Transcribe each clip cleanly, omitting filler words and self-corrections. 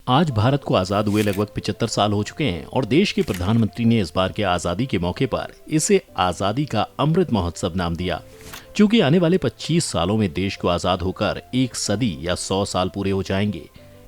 आज भारत को आजाद हुए लगभग 75 साल हो चुके हैं और देश के प्रधानमंत्री ने इस बार के आजादी के मौके पर इसे आजादी का अमृत महोत्सव नाम दिया। क्योंकि आने वाले 25 सालों में देश को आजाद होकर एक सदी या 100 साल पूरे हो जाएंगे।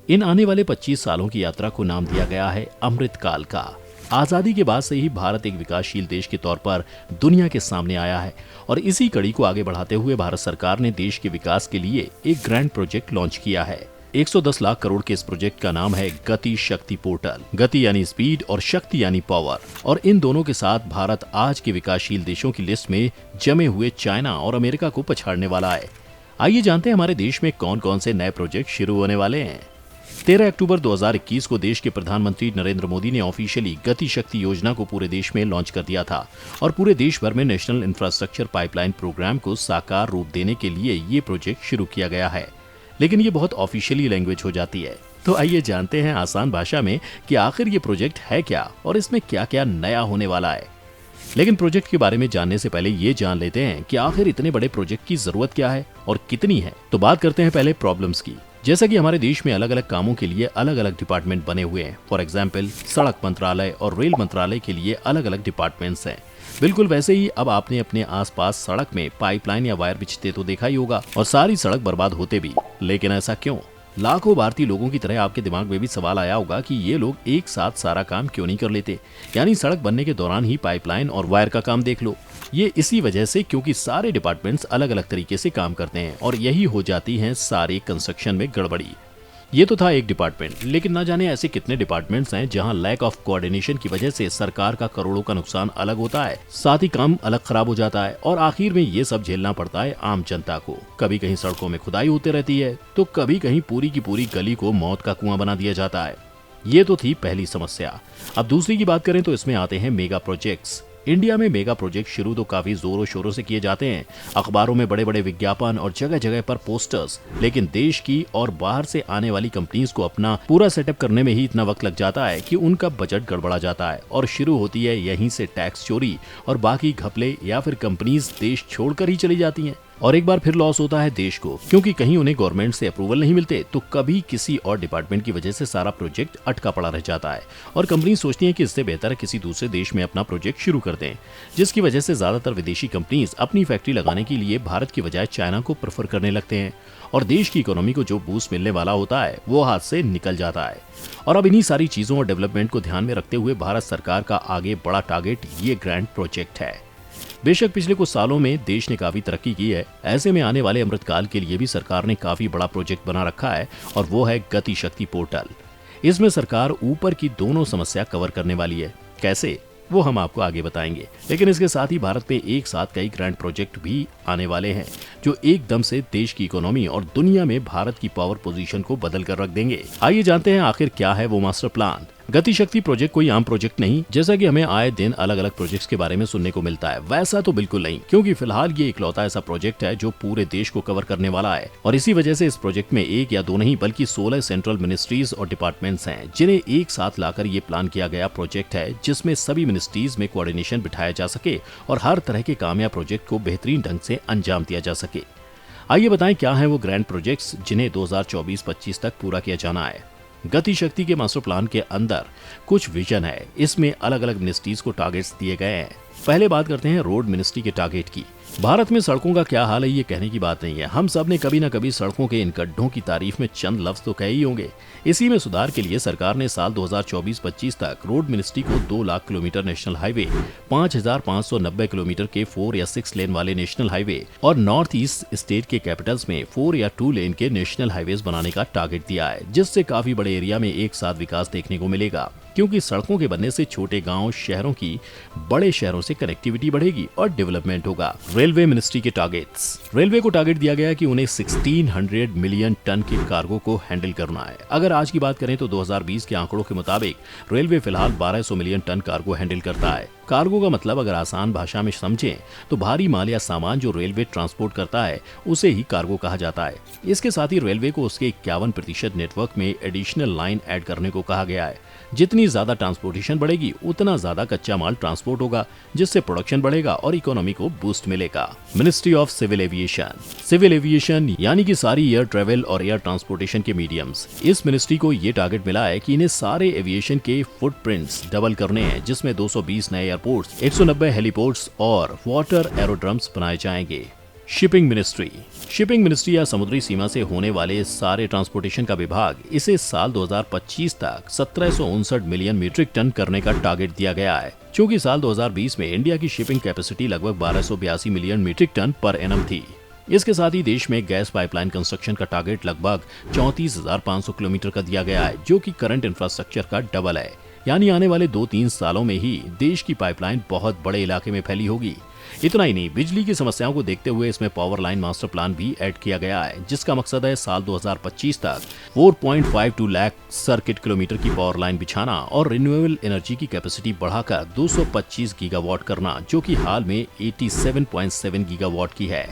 इन आने वाले 25 सालों की यात्रा को नाम दिया गया है अमृत काल का। आजादी के बाद से ही भारत एक विकासशील देश के तौर पर दुनिया के सामने आया है और इसी कड़ी को आगे बढ़ाते हुए भारत सरकार ने देश के विकास के लिए एक ग्रैंड प्रोजेक्ट लॉन्च किया है। 110 लाख करोड़ के इस प्रोजेक्ट का नाम है गति शक्ति पोर्टल। गति यानी स्पीड और शक्ति यानी पावर, और इन दोनों के साथ भारत आज के विकासशील देशों की लिस्ट में जमे हुए चाइना और अमेरिका को पछाड़ने वाला है। आइए जानते हैं हमारे देश में कौन कौन से नए प्रोजेक्ट शुरू होने वाले हैं। 13 अक्टूबर 2021 को देश के प्रधानमंत्री नरेंद्र मोदी ने ऑफिशियली गति शक्ति योजना को पूरे देश में लॉन्च कर दिया था और पूरे देश भर में नेशनल इंफ्रास्ट्रक्चर पाइपलाइन प्रोग्राम को साकार रूप देने के लिए ये प्रोजेक्ट शुरू किया गया है। लेकिन ये बहुत ऑफिशियली लैंग्वेज हो जाती है, तो आइए जानते हैं आसान भाषा में कि आखिर ये प्रोजेक्ट है क्या और इसमें क्या क्या नया होने वाला है। लेकिन प्रोजेक्ट के बारे में जानने से पहले ये जान लेते हैं कि आखिर इतने बड़े प्रोजेक्ट की जरूरत क्या है और कितनी है। तो बात करते हैं पहले प्रॉब्लम्स की। जैसा कि हमारे देश में अलग अलग कामों के लिए अलग अलग डिपार्टमेंट बने हुए हैं। फॉर एग्जाम्पल, सड़क मंत्रालय और रेल मंत्रालय के लिए अलग अलग डिपार्टमेंट्स हैं। बिल्कुल वैसे ही अब आपने अपने आसपास सड़क में पाइपलाइन या वायर बिछते तो देखा ही होगा और सारी सड़क बर्बाद होते भी। लेकिन ऐसा क्यों? लाखों भारतीय लोगों की तरह आपके दिमाग में भी सवाल आया होगा कि ये लोग एक साथ सारा काम क्यों नहीं कर लेते, यानी सड़क बनने के दौरान ही पाइपलाइन और वायर का काम देख लो। ये इसी वजह से क्योंकि सारे डिपार्टमेंट्स अलग अलग तरीके से काम करते हैं और यही हो जाती है सारे कंस्ट्रक्शन में गड़बड़ी। ये तो था एक डिपार्टमेंट, लेकिन ना जाने ऐसे कितने डिपार्टमेंट्स हैं जहां लैक ऑफ कोऑर्डिनेशन की वजह से सरकार का करोड़ों का नुकसान अलग होता है, साथ ही काम अलग खराब हो जाता है और आखिर में ये सब झेलना पड़ता है आम जनता को। कभी कहीं सड़कों में खुदाई होती रहती है तो कभी कहीं पूरी की पूरी गली को मौत का कुआं बना दिया जाता है। ये तो थी पहली समस्या। अब दूसरी की बात करें तो इसमें आते हैं मेगा प्रोजेक्ट्स। इंडिया में मेगा प्रोजेक्ट शुरू तो काफी जोरों शोरों से किए जाते हैं, अखबारों में बड़े बड़े विज्ञापन और जगह जगह पर पोस्टर्स। लेकिन देश की और बाहर से आने वाली कंपनीज को अपना पूरा सेटअप करने में ही इतना वक्त लग जाता है कि उनका बजट गड़बड़ा जाता है और शुरू होती है यहीं से टैक्स चोरी और बाकी घपले, या फिर कंपनीज देश छोड़कर ही चली जाती हैं। और एक बार फिर लॉस होता है देश को, क्योंकि कहीं उन्हें गवर्नमेंट से अप्रूवल नहीं मिलते तो कभी किसी और डिपार्टमेंट की वजह से सारा प्रोजेक्ट अटका पड़ा रह जाता है और कंपनी सोचती है कि इससे बेहतर किसी दूसरे देश में अपना प्रोजेक्ट शुरू कर दें, जिसकी वजह से ज्यादातर विदेशी कंपनीज अपनी फैक्ट्री लगाने के लिए भारत की बजाय चाइना को प्रेफर करने लगते हैं और देश की इकोनॉमी को जो बूस्ट मिलने वाला होता है वो हाथ से निकल जाता है। और अब इन्हीं सारी चीजों और डेवलपमेंट को ध्यान में रखते हुए भारत सरकार का आगे बड़ा टारगेट ये ग्रैंड प्रोजेक्ट है। बेशक पिछले कुछ सालों में देश ने काफी तरक्की की है, ऐसे में आने वाले अमृतकाल के लिए भी सरकार ने काफी बड़ा प्रोजेक्ट बना रखा है और वो है गति शक्ति पोर्टल। इसमें सरकार ऊपर की दोनों समस्या कवर करने वाली है। कैसे, वो हम आपको आगे बताएंगे। लेकिन इसके साथ ही भारत में एक साथ कई ग्रैंड प्रोजेक्ट भी आने वाले हैं जो एकदम से देश की इकोनॉमी और दुनिया में भारत की पावर पोजीशन को बदल कर रख देंगे। आइए जानते हैं आखिर क्या है वो मास्टर प्लान। गति शक्ति प्रोजेक्ट कोई आम प्रोजेक्ट नहीं, जैसा कि हमें आए दिन अलग अलग प्रोजेक्ट्स के बारे में सुनने को मिलता है, वैसा तो बिल्कुल नहीं। क्योंकि फिलहाल ये इकलौता ऐसा प्रोजेक्ट है जो पूरे देश को कवर करने वाला है और इसी वजह से इस प्रोजेक्ट में एक या दो नहीं बल्कि 16 सेंट्रल मिनिस्ट्रीज और डिपार्टमेंट्स हैं जिन्हें एक साथ लाकर ये प्लान किया गया प्रोजेक्ट है, जिसमें सभी मिनिस्ट्रीज में कोऑर्डिनेशन बिठाया जा सके और हर तरह के काम या प्रोजेक्ट को बेहतरीन ढंग से अंजाम दिया जा सके। आइए बताएं क्या है वो ग्रैंड प्रोजेक्ट्स जिन्हें 2024-25 तक पूरा किया जाना है। गति शक्ति के मास्टर प्लान के अंदर कुछ विजन है, इसमें अलग अलग मिनिस्ट्रीज को टारगेट्स दिए गए हैं। पहले बात करते हैं रोड मिनिस्ट्री के टारगेट की। भारत में सड़कों का क्या हाल है ये कहने की बात नहीं है, हम सब ने कभी न कभी सड़कों के इन गड्ढों की तारीफ में चंद लफ्ज तो कहे ही होंगे। इसी में सुधार के लिए सरकार ने साल 2024-25 तक रोड मिनिस्ट्री को 2 lakh kilometre national highway, 5,590 kilometre के 4 या 6 लेन वाले नेशनल हाईवे और नॉर्थ ईस्ट स्टेट के कैपिटल्स में 4 या 2 लेन के नेशनल हाईवेज बनाने का टारगेट दिया है, जिससे काफी बड़े एरिया में एक साथ विकास देखने को मिलेगा। क्योंकि सड़कों के बनने से छोटे गांव शहरों की बड़े शहरों से कनेक्टिविटी बढ़ेगी और डेवलपमेंट होगा। रेलवे मिनिस्ट्री के टारगेट्स। रेलवे को टारगेट दिया गया कि उन्हें 1600 मिलियन टन के कार्गो को हैंडल करना है। अगर आज की बात करें तो 2020 के आंकड़ों के मुताबिक रेलवे फिलहाल 1200 मिलियन टन कार्गो हैंडल करता है। कार्गो का मतलब अगर आसान भाषा में समझें तो भारी माल या सामान जो रेलवे ट्रांसपोर्ट करता है उसे ही कार्गो कहा जाता है। इसके साथ ही रेलवे को उसके 51% नेटवर्क में एडिशनल लाइन ऐड करने को कहा गया है। जितनी जितनी ज्यादा ट्रांसपोर्टेशन बढ़ेगी उतना ज्यादा कच्चा माल ट्रांसपोर्ट होगा, जिससे प्रोडक्शन बढ़ेगा और इकोनॉमी को बूस्ट मिलेगा। मिनिस्ट्री ऑफ सिविल एविएशन यानी कि सारी एयर ट्रेवल और एयर ट्रांसपोर्टेशन के मीडियम्स। इस मिनिस्ट्री को ये टारगेट मिला है कि इन्हें सारे एविएशन के फुटप्रिंट्स डबल करने हैं, जिसमें 220 नए एयरपोर्ट्स, 190 हेलीपोर्ट्स और वाटर एरोड्रम्स बनाए जाएंगे। शिपिंग मिनिस्ट्री या समुद्री सीमा से होने वाले सारे ट्रांसपोर्टेशन का विभाग, इसे साल 2025 तक 1759 मिलियन मीट्रिक टन करने का टारगेट दिया गया है, क्योंकि साल 2020 में इंडिया की शिपिंग कैपेसिटी लगभग 1282 million metric tonne per annum थी। इसके साथ ही देश में गैस पाइपलाइन कंस्ट्रक्शन का टारगेट लगभग 34,500 किलोमीटर का दिया गया है, जो कि करंट इंफ्रास्ट्रक्चर का डबल है। यानी आने वाले 2-3 सालों में ही देश की पाइपलाइन बहुत बड़े इलाके में फैली होगी। इतना ही नहीं, बिजली की समस्याओं को देखते हुए इसमें पावर लाइन मास्टर प्लान भी ऐड किया गया है, जिसका मकसद है साल 2025 तक 4.52 लाख सर्किट किलोमीटर की पावर लाइन बिछाना और रिन्यूएबल एनर्जी की कैपेसिटी बढ़ाकर 225 गीगावाट करना, जो कि हाल में 87.7 गीगावाट की है।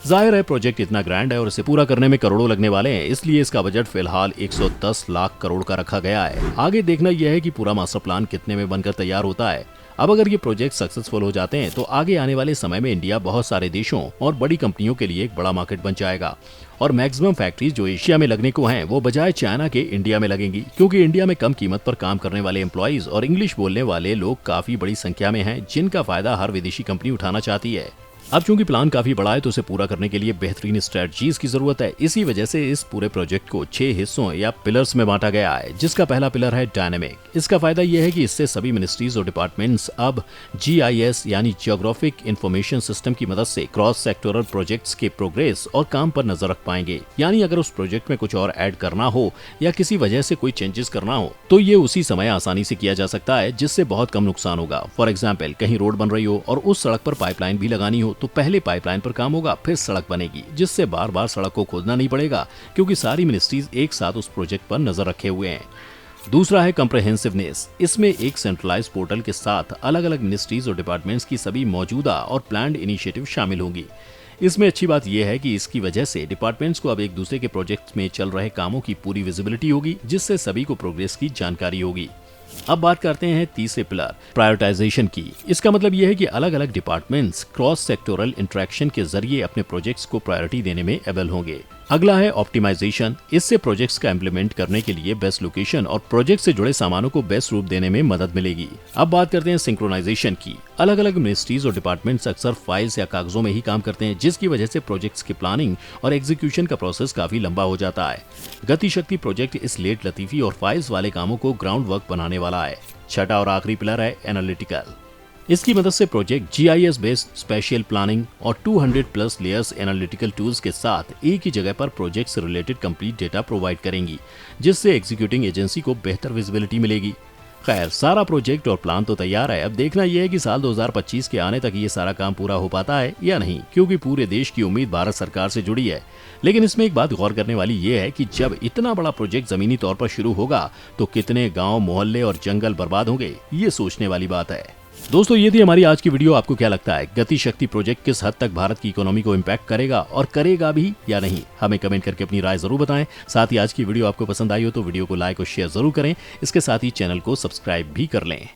जाहिर है प्रोजेक्ट इतना ग्रैंड है और इसे पूरा करने में करोड़ों लगने वाले हैं, इसलिए इसका बजट फिलहाल 110 लाख करोड़ का रखा गया है। आगे देखना यह है कि पूरा मास्टर प्लान कितने में बनकर तैयार होता है। अब अगर ये प्रोजेक्ट सक्सेसफुल हो जाते हैं तो आगे आने वाले समय में इंडिया बहुत सारे देशों और बड़ी कंपनियों के लिए एक बड़ा मार्केट बन जाएगा और मैक्सिमम फैक्ट्रीज जो एशिया में लगने को हैं वो बजाय चाइना के इंडिया में लगेंगी, क्योंकि इंडिया में कम कीमत पर काम करने वाले एम्प्लॉइज और इंग्लिश बोलने वाले लोग काफी बड़ी संख्या में हैं, जिनका फायदा हर विदेशी कंपनी उठाना चाहती है। अब चूंकि प्लान काफी बड़ा है तो उसे पूरा करने के लिए बेहतरीन स्ट्रेटजीज की जरूरत है। इसी वजह से इस पूरे प्रोजेक्ट को 6 हिस्सों या पिलर्स में बांटा गया है, जिसका पहला पिलर है डायनेमिक। इसका फायदा यह है कि इससे सभी मिनिस्ट्रीज और डिपार्टमेंट्स अब GIS यानी जियोग्राफिक इंफॉर्मेशन सिस्टम की मदद से क्रॉस सेक्टोरल प्रोजेक्ट्स के प्रोग्रेस और काम पर नजर रख पाएंगे। यानी अगर उस प्रोजेक्ट में कुछ और ऐड करना हो या किसी वजह से कोई चेंजेस करना हो तो ये उसी समय आसानी से किया जा सकता है, जिससे बहुत कम नुकसान होगा। फॉर एग्जाम्पल, कहीं रोड बन रही हो और उस सड़क पर पाइपलाइन भी लगानी हो तो पहले पाइपलाइन पर काम होगा, फिर सड़क बनेगी, जिससे बार बार सड़क को खोदना नहीं पड़ेगा, क्योंकि सारी मिनिस्ट्रीज एक साथ उस प्रोजेक्ट पर नजर रखे हुए हैं। दूसरा है कम्प्रहेंसिवनेस। इसमें एक सेंट्रलाइज पोर्टल के साथ अलग अलग मिनिस्ट्रीज और डिपार्टमेंट्स की सभी मौजूदा और प्लान्ड इनिशिएटिव शामिल होंगी। इसमें अच्छी बात यह है कि इसकी वजह से डिपार्टमेंट्स को अब एक दूसरे के प्रोजेक्ट में चल रहे कामों की पूरी विजिबिलिटी होगी, जिससे सभी को प्रोग्रेस की जानकारी होगी। अब बात करते हैं तीसरे पिलर प्रायोरिटाइजेशन की। इसका मतलब यह है कि अलग अलग डिपार्टमेंट्स क्रॉस सेक्टोरल इंटरेक्शन के जरिए अपने प्रोजेक्ट्स को प्रायोरिटी देने में एबल होंगे। अगला है ऑप्टिमाइजेशन। इससे प्रोजेक्ट्स का इम्प्लीमेंट करने के लिए बेस्ट लोकेशन और प्रोजेक्ट से जुड़े सामानों को बेस्ट रूप देने में मदद मिलेगी। अब बात करते हैं सिंक्रोनाइजेशन की। अलग अलग मिनिस्ट्रीज और डिपार्टमेंट्स अक्सर फाइल्स या कागजों में ही काम करते हैं, जिसकी वजह से प्रोजेक्ट्स की प्लानिंग और एग्जीक्यूशन का प्रोसेस काफी लंबा हो जाता है। गति शक्ति प्रोजेक्ट इस लेट लतीफी और फाइल्स वाले कामों को ग्राउंड वर्क बनाने वाला है। छठा और आखिरी पिलर है एनालिटिकल। इसकी मदद से project GIS based special planning और 200+ लेयर्स एनालिटिकल टूल्स के साथ एक ही जगह पर प्रोजेक्ट से रिलेटेड कंप्लीट डेटा प्रोवाइड करेंगी, जिससे एग्जीक्यूटिंग एजेंसी को बेहतर विजिबिलिटी मिलेगी। खैर, सारा प्रोजेक्ट और प्लान तो तैयार है। अब देखना यह है कि साल 2025 के आने तक ये सारा काम पूरा हो पाता है या नहीं, क्योंकि पूरे देश की उम्मीद भारत सरकार से जुड़ी है। लेकिन इसमें एक बात गौर करने वाली ये है कि जब इतना बड़ा प्रोजेक्ट जमीनी तौर पर शुरू होगा तो कितने गांव, मोहल्ले और जंगल बर्बाद होंगे, ये सोचने वाली बात है। दोस्तों, ये थी हमारी आज की वीडियो। आपको क्या लगता है, गति शक्ति प्रोजेक्ट किस हद तक भारत की इकोनॉमी को इम्पैक्ट करेगा और करेगा भी या नहीं? हमें कमेंट करके अपनी राय जरूर बताएं। साथ ही आज की वीडियो आपको पसंद आई हो तो वीडियो को लाइक और शेयर जरूर करें। इसके साथ ही चैनल को सब्सक्राइब भी कर लें।